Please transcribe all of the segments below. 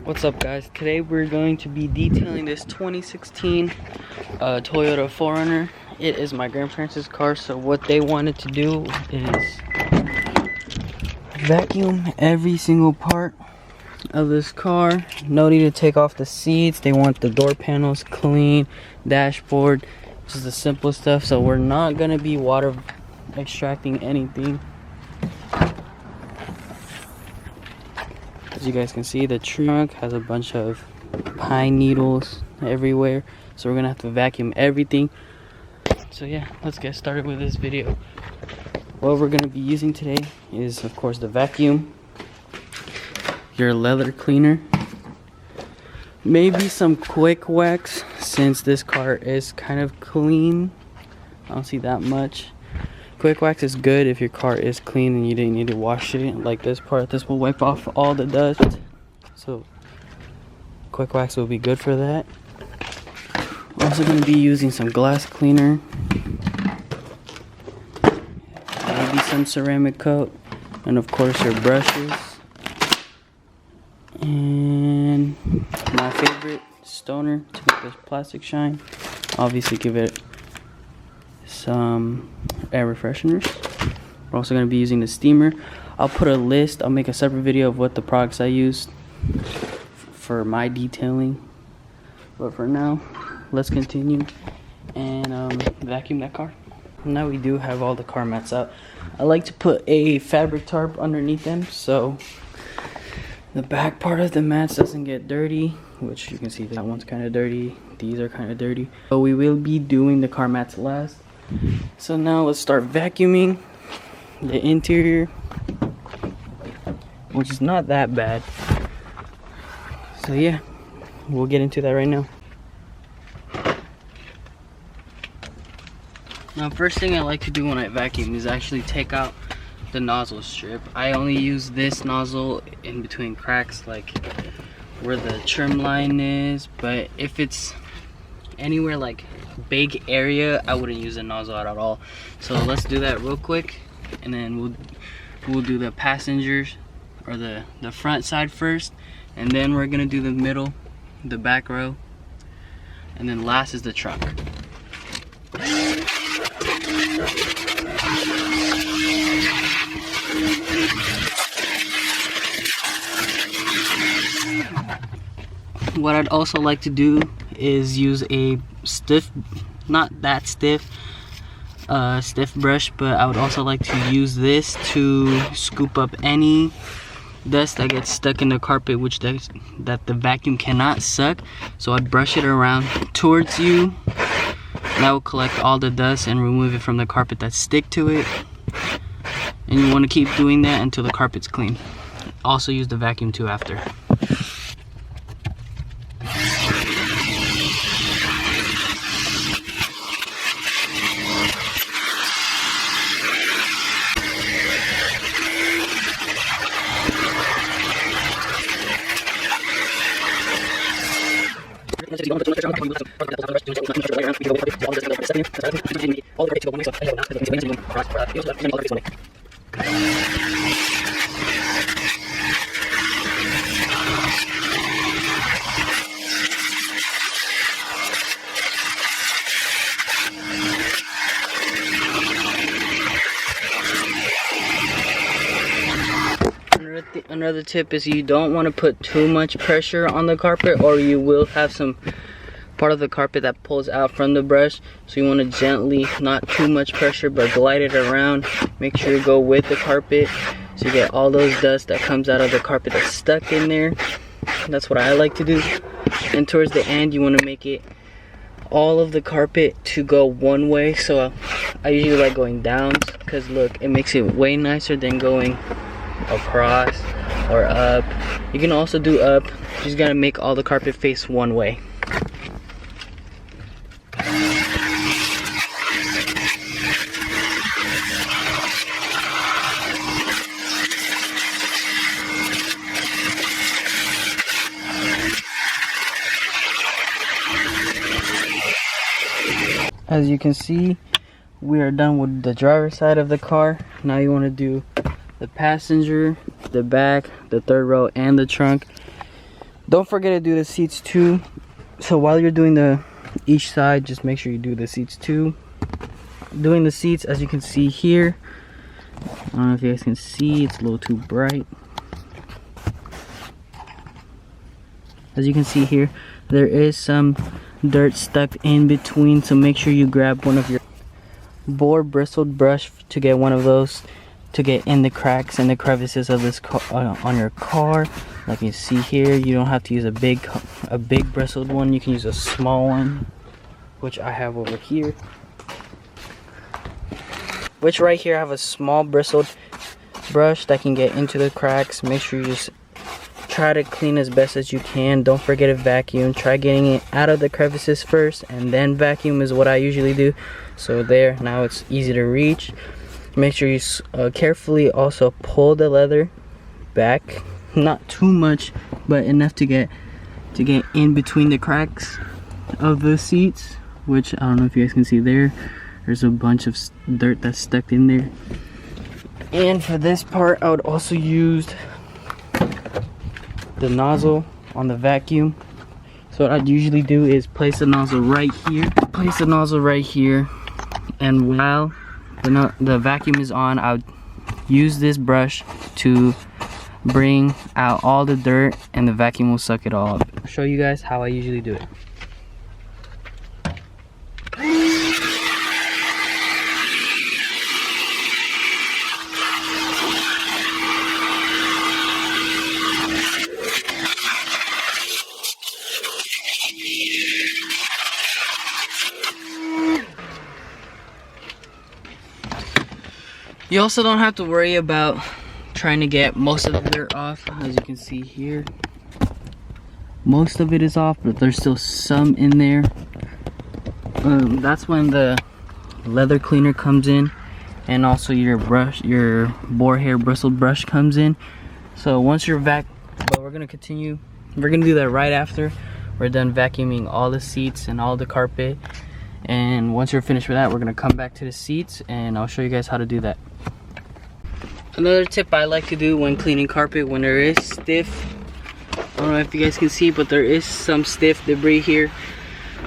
What's up, guys? Today we're going to be detailing this 2016 Toyota 4Runner. It is my grandparents' car, so what they wanted to do is vacuum every single part of this car. No need to take off the seats. They want the door panels clean, dashboard, just the simple stuff. So we're not gonna be water extracting anything. As you guys can see, the trunk has a bunch of pine needles everywhere, so we're gonna have to vacuum everything. So yeah, let's get started with this video. What we're gonna be using today is, of course, the vacuum, your leather cleaner, maybe some quick wax since this car is kind of clean. I don't see that much. Quick wax is good if your car is clean and you didn't need to wash it. Like this part, this will wipe off all the dust. So quick wax will be good for that. I'm also going to be using some glass cleaner, maybe some ceramic coat, and of course your brushes. And my favorite, stoner, to make this plastic shine. Obviously give it some air fresheners. We're also going to be using the steamer. I'll put a list, I'll make a separate video of what the products I used for my detailing. But for now, let's continue and vacuum that car. Now we do have all the car mats out. I like to put a fabric tarp underneath them so the back part of the mats doesn't get dirty, which you can see that one's kind of dirty. These are kind of dirty. But we will be doing the car mats last. So now let's start vacuuming the interior, which is not that bad. So yeah, we'll get into that right now. Now, first thing I like to do when I vacuum is actually take out the nozzle strip. I only use this nozzle in between cracks, like where the trim line is, but if it's anywhere like big area, I wouldn't use a nozzle at all. So let's do that real quick, and then we'll do the passengers or the front side first, and then we're gonna do the middle, the back row, and then last is the trunk. What I'd also like to do is use a stiff, not that stiff, stiff brush, but I would also like to use this to scoop up any dust that gets stuck in the carpet, which that the vacuum cannot suck. So I'd brush it around towards you. That will collect all the dust and remove it from the carpet that stick to it. And you want to keep doing that until the carpet's clean. Also use the vacuum too after. Another tip is you don't want to put too much pressure on the carpet, or you will have some part of the carpet that pulls out from the brush. So you want to gently, not too much pressure, but glide it around. Make sure you go with the carpet so you get all those dust that comes out of the carpet that's stuck in there. That's what I like to do. And towards the end, you want to make it all of the carpet to go one way. So I usually like going down, because look, it makes it way nicer than going across or up. You can also do up. You just gotta make all the carpet face one way. As you can see, we are done with the driver's side of the car. Now you want to do the passenger, the back, the third row, and the trunk. Don't forget to do the seats too. So while you're doing each side, just make sure you do the seats too. Doing the seats, as you can see here, I don't know if you guys can see, it's a little too bright. As you can see here, there is some dirt stuck in between, so make sure you grab one of your boar bristled brush to get one of those to get in the cracks and the crevices of this on your car. Like you see here, you don't have to use a big bristled one. You can use a small one, which I have over here. Which right here I have a small bristled brush that can get into the cracks. Make sure you just try to clean as best as you can. Don't forget to vacuum. Try getting it out of the crevices first and then vacuum is what I usually do. So there, now it's easy to reach. Make sure you carefully also pull the leather back, not too much, but enough to get in between the cracks of the seats, which I don't know if you guys can see there. There's a bunch of dirt that's stuck in there. And for this part, I would also use the nozzle on the vacuum. So what I'd usually do is place the nozzle right here, and while the vacuum is on, I would use this brush to bring out all the dirt, and the vacuum will suck it all up. I'll show you guys how I usually do it. You also don't have to worry about trying to get most of the dirt off. As you can see here, most of it is off, but there's still some in there. That's when the leather cleaner comes in, and also your boar hair bristled brush comes in. So once you're but we're gonna do that right after we're done vacuuming all the seats and all the carpet. And once you're finished with that, we're gonna come back to the seats and I'll show you guys how to do that. Another tip I like to do when cleaning carpet, when there is stiff, I don't know if you guys can see, but there is some stiff debris here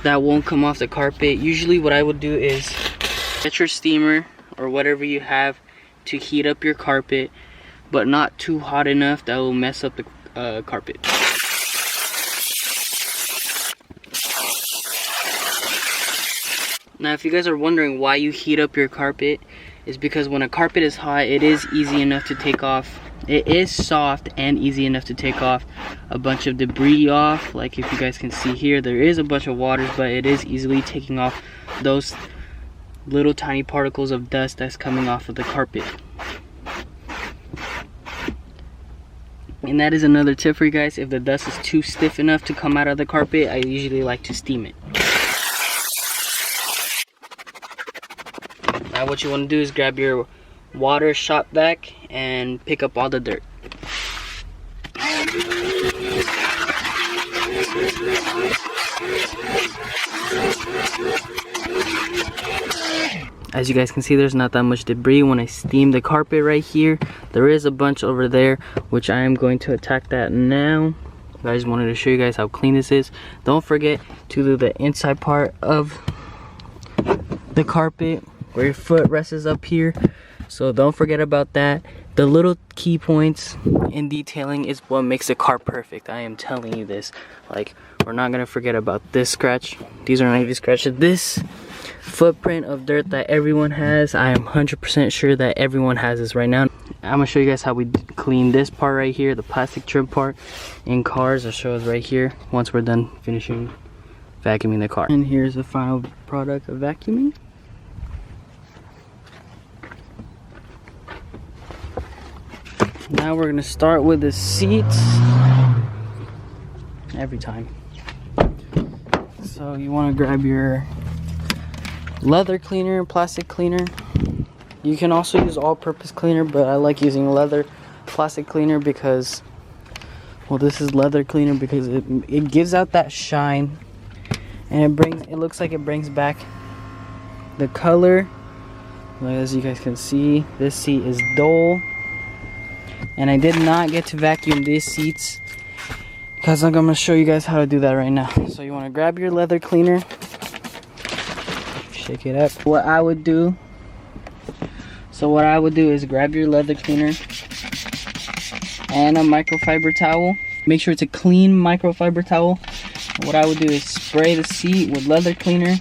that won't come off the carpet. Usually what I would do is get your steamer or whatever you have to heat up your carpet, but not too hot enough that will mess up the carpet. Now if you guys are wondering why you heat up your carpet, is because when a carpet is hot, it is easy enough to take off. It is soft and easy enough to take off a bunch of debris off. Like if you guys can see here, there is a bunch of waters, but it is easily taking off those little tiny particles of dust that's coming off of the carpet. And that is another tip for you guys. If the dust is too stiff enough to come out of the carpet, I usually like to steam it. Now what you want to do is grab your water shop vac and pick up all the dirt. As you guys can see, there's not that much debris when I steam the carpet right here. There is a bunch over there, which I am going to attack that now. I just wanted to show you guys how clean this is. Don't forget to do the inside part of the carpet where your foot rests up here, so don't forget about that. The little key points in detailing is what makes the car perfect. I am telling you this. Like, we're not gonna forget about this scratch. These are not even scratches. This footprint of dirt that everyone has, I am 100% sure that everyone has this right now. I'm gonna show you guys how we clean this part right here, the plastic trim part in cars. I'll show us right here once we're done finishing vacuuming the car. And here's the final product of vacuuming. Now we're gonna start with the seats. Every time. So you wanna grab your leather cleaner, plastic cleaner. You can also use all-purpose cleaner, but I like using leather plastic cleaner because, well, this is leather cleaner because it gives out that shine, and it looks like it brings back the color. As you guys can see, this seat is dull. And I did not get to vacuum these seats Guys, I'm gonna show you guys how to do that right now. So you want to grab your leather cleaner, shake it up. What I would do is grab your leather cleaner and a microfiber towel. Make sure it's a clean microfiber towel. And what I would do is spray the seat with leather cleaner,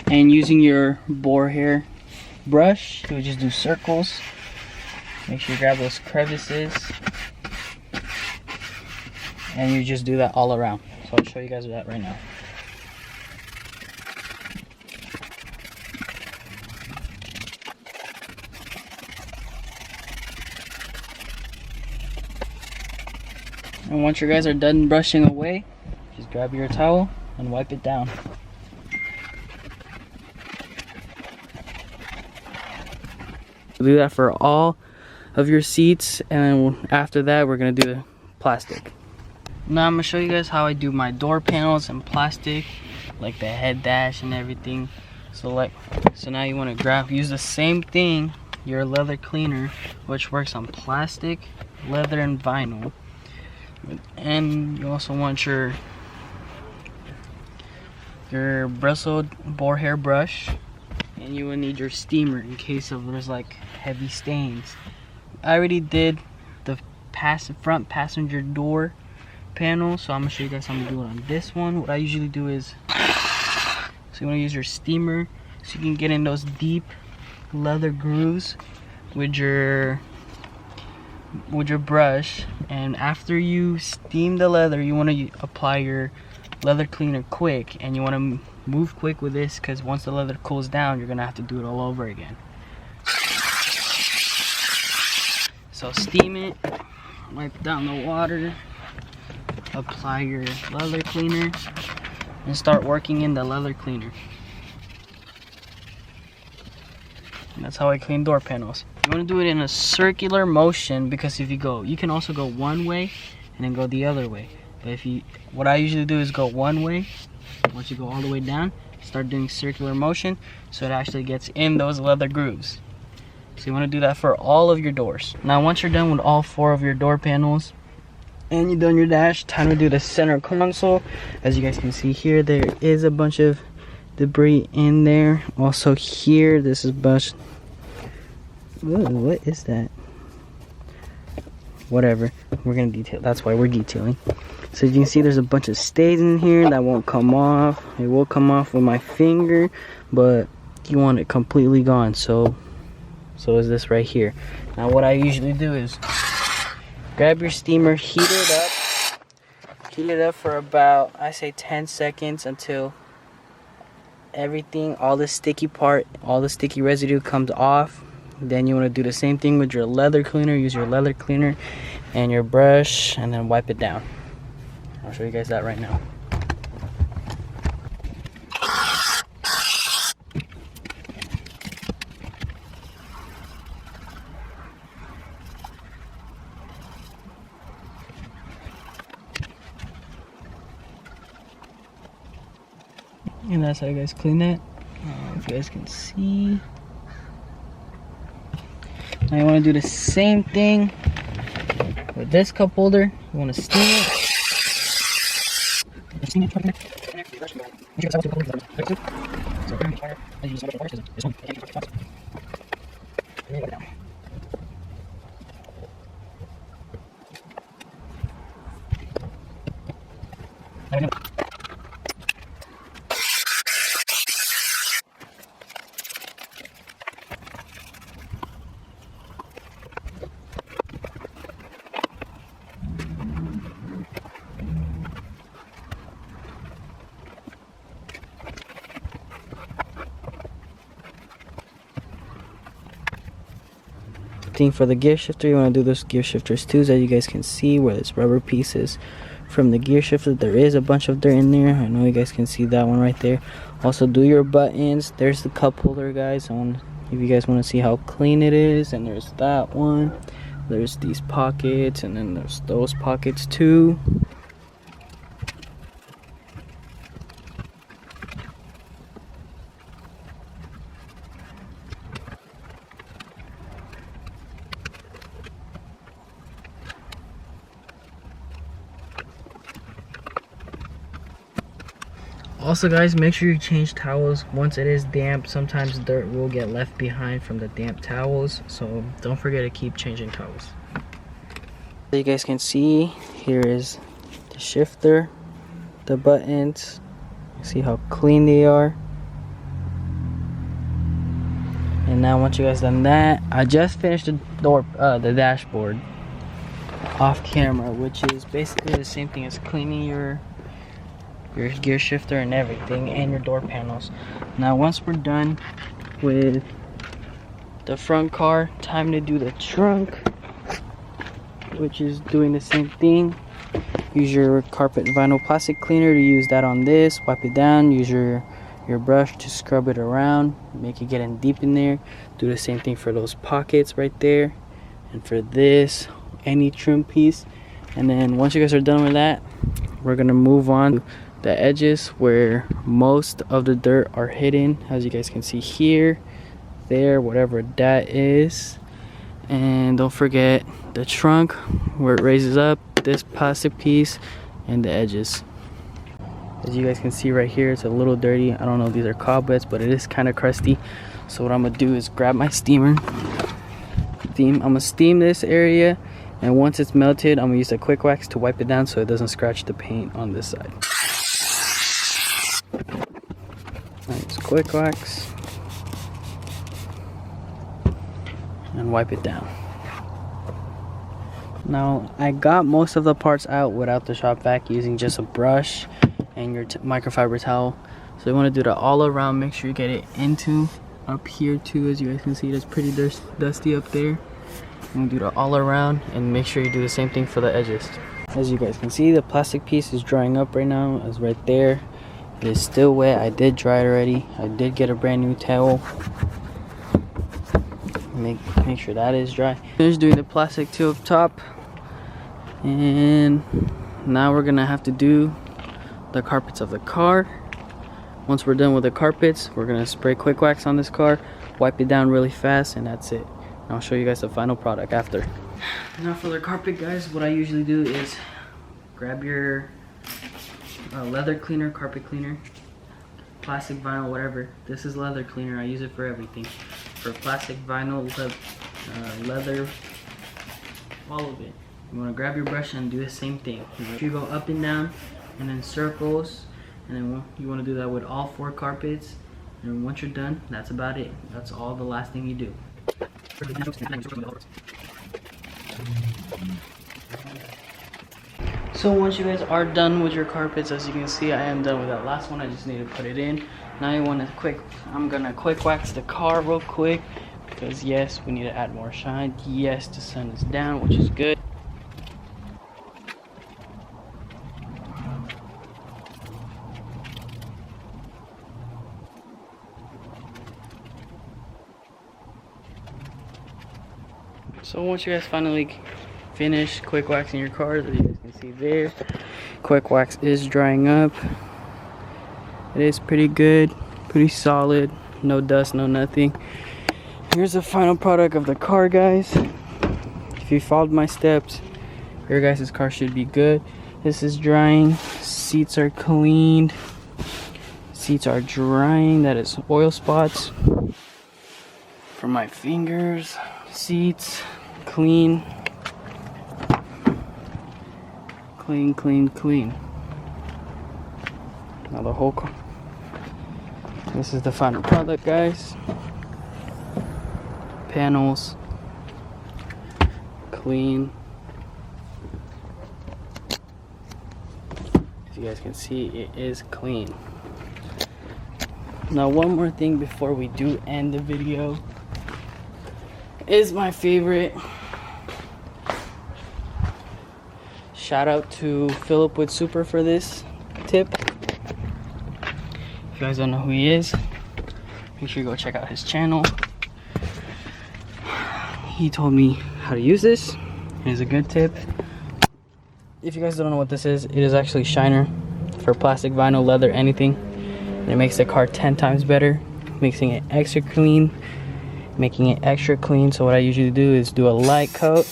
and using your boar hair brush, you would just do circles. Make sure you grab those crevices, and you just do that all around. So I'll show you guys that right now. And once you guys are done brushing away, just grab your towel and wipe it down. Do that for all of your seats, and then after that we're gonna do the plastic. Now I'm gonna show you guys how I do my door panels and plastic, like the head dash and everything. So now you want to use the same thing, your leather cleaner, which works on plastic, leather, and vinyl. And you also want your bristled boar hair brush, and you will need your steamer in case of there's like heavy stains. I already did the front passenger door panel, so I'm gonna show you guys how to do it on this one. What I usually do is, so you want to use your steamer so you can get in those deep leather grooves with your brush. And after you steam the leather, you want to apply your leather cleaner quick, and you want to move quick with this, because once the leather cools down, you're gonna have to do it all over again. So steam it, wipe down the water, apply your leather cleaner, and start working in the leather cleaner. And that's how I clean door panels. You want to do it in a circular motion, because if you can also go one way and then go the other way. But what I usually do is go one way. Once you go all the way down, start doing circular motion so it actually gets in those leather grooves. So you want to do that for all of your doors. Now once you're done with all 4 of your door panels and you've done your dash, time to do the center console. As you guys can see here, there is a bunch of debris in there. Also here, this is bunch. Ooh, what is that? Whatever, we're gonna detail. That's why we're detailing. So you can see there's a bunch of stains in here that won't come off. It will come off with my finger, but you want it completely gone. So is this right here. Now what I usually do is grab your steamer, heat it up for about, I say 10 seconds, until everything, all the sticky residue comes off. Then you want to do the same thing with your leather cleaner. Use your leather cleaner and your brush, and then wipe it down. I'll show you guys that right now. And that's how you guys clean that. If you guys can see. Now you want to do the same thing with this cup holder. You want to steam it. Thing for the gear shifter, you want to do those gear shifters too, so you guys can see where there's rubber pieces from the gear shifter. There is a bunch of dirt in there. I know you guys can see that one right there. Also do your buttons. There's the cup holder, guys. If you guys want to see how clean it is. And there's that one. There's these pockets, and then there's those pockets too. Also guys, make sure you change towels once it is damp. Sometimes dirt will get left behind from the damp towels, so don't forget to keep changing towels. You guys can see, here is the shifter, the buttons. See how clean they are. And now once you guys done that, I just finished the dashboard off camera, which is basically the same thing as cleaning your gear shifter and everything, and your door panels. Now once we're done with the front car, time to do the trunk, which is doing the same thing. Use your carpet vinyl plastic cleaner to use that on this, wipe it down, use your brush to scrub it around, make it get in deep in there. Do the same thing for those pockets right there, and for this, any trim piece. And then once you guys are done with that, we're gonna move on to the edges where most of the dirt are hidden, as you guys can see here, there, whatever that is. And don't forget the trunk where it raises up, this plastic piece, and the edges. As you guys can see right here, it's a little dirty. I don't know if these are cobwebs, but it is kind of crusty. So what I'm gonna do is grab my steamer. I'm gonna steam this area, and once it's melted, I'm gonna use a quick wax to wipe it down so it doesn't scratch the paint on this side. Nice quick wax, and wipe it down. Now I got most of the parts out without the shop vac, using just a brush and your microfiber towel. So you want to do that all around. Make sure you get it into up here too. As you guys can see, it's pretty dusty up there. And do that all around, and make sure you do the same thing for the edges. As you guys can see, the plastic piece is drying up right now. It's right there. It is still wet. I did dry it already. I did get a brand new towel. Make sure that is dry. Finished doing the plastic too up top, and now we're gonna have to do the carpets of the car. Once we're done with the carpets, we're gonna spray quick wax on this car, wipe it down really fast, and that's it. And I'll show you guys the final product after. Now for the carpet, guys, what I usually do is grab your leather cleaner, carpet cleaner, plastic, vinyl, whatever. This is leather cleaner. I use it for everything. For plastic, vinyl, leather, all of it. You want to grab your brush and do the same thing. You go up and down, and then circles, and then you want to do that with all 4 carpets. And once you're done, that's about it. That's all the last thing you do. So once you guys are done with your carpets, as you can see, I am done with that last one. I just need to put it in. Now you want to I'm gonna quick wax the car real quick, because yes, we need to add more shine. Yes, the sun is down, which is good. So once you guys finally finish quick waxing your cars, as you guys can see there, quick wax is drying up. It is pretty good, pretty solid, no dust, no nothing. Here's the final product of the car, guys. If you followed my steps, your guys' car should be good. This is drying, seats are cleaned, seats are drying. That is oil spots from my fingers. Seats clean, clean. Now the whole car. This is the final product, guys. Panels clean. As you guys can see, it is clean. Now one more thing before we do end the video is my favorite. Shout out to Philip with Super for this tip. If you guys don't know who he is, make sure you go check out his channel. He told me how to use this. It is a good tip. If you guys don't know what this is, it is actually shiner for plastic, vinyl, leather, anything. And it makes the car 10 times better, making it extra clean. So what I usually do is do a light coat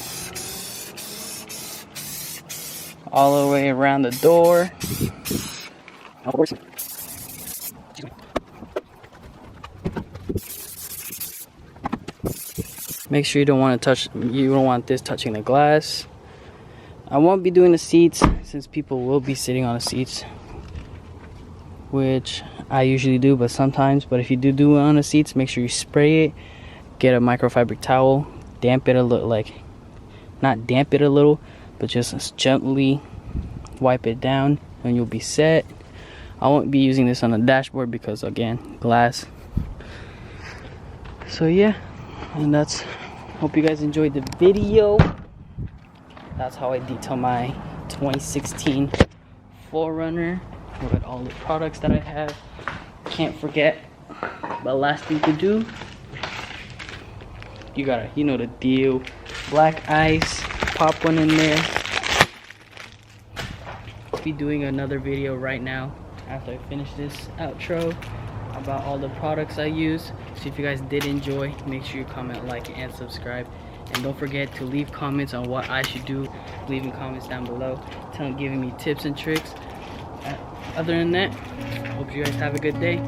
all the way around the door. Make sure you don't want this touching the glass. I won't be doing the seats since people will be sitting on the seats, which I usually do, but sometimes. But if you do it on the seats, make sure you spray it. Get a microfiber towel, damp it a little, like not damp it a little, but just gently wipe it down, and you'll be set. I won't be using this on the dashboard because, again, glass. So yeah, and that's, hope you guys enjoyed the video. That's how I detail my 2016 4RUNNER with all the products that I have. Can't forget the last thing to do, you gotta, you know the deal, black ice, pop one in there. I'll be doing another video right now after I finish this outro about all the products I use. So if you guys did enjoy, make sure you comment, like, and subscribe. And don't forget to leave comments on what I should do. Leaving comments down below, giving me tips and tricks. Other than that, hope you guys have a good day.